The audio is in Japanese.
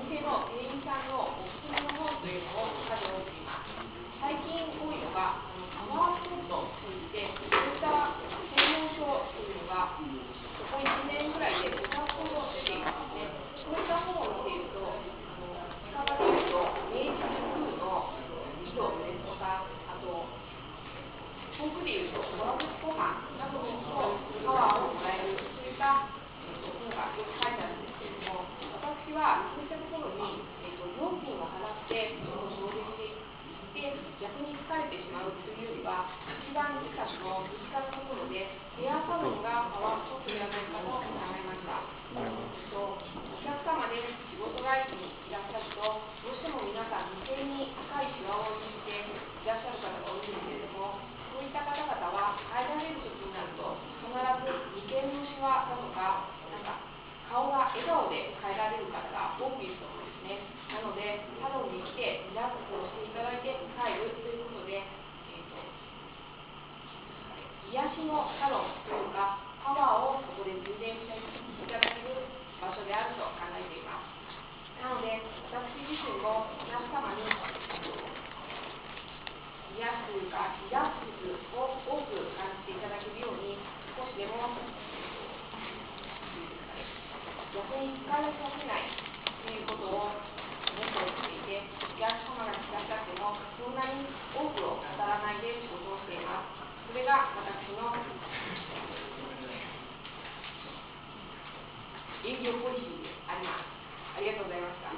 店の店員さんのおすすめの本というのを数多くいます。最近多いのがパワースポットといって、そういった専門書というのがここ1年ぐらいで5冊ほど出ていますね。そういった本を見ていると、近場でいうと明治神宮の井戸ですとか、あと遠くでいうとドラゴンご飯などに行くとパワーをもらえる、そういった本がよく書いてあるんですけれども、私はそういったところに、料金を払って送迎していって逆に疲れてしまうというよりは、一番近くの身近なところでヘアサロンがパワースポットではないかと考えました。お客様で仕事帰りにいらっしゃると、どうしても皆さん眉間に赤いシワを引いていらっしゃる方が多いんですけれども、そういった方々は帰られる時になると必ず眉間のシワだとか、顔が笑顔で帰られる方が多くいると思うんですね。なのでサロンに来てリラックスをしていただいて帰るということで、癒しのサロンというかパワーをここで充電していただける場所であると考えています。なので私自身も皆様に癒すというかリラックスを多く感じていただけるように、少しでも逆に疲れさせないということをモットーとしていて、お客様がいらっしゃってもそんなに多くを語らないで仕事をしています。それが私の営業ポリシーであります。ありがとうございました。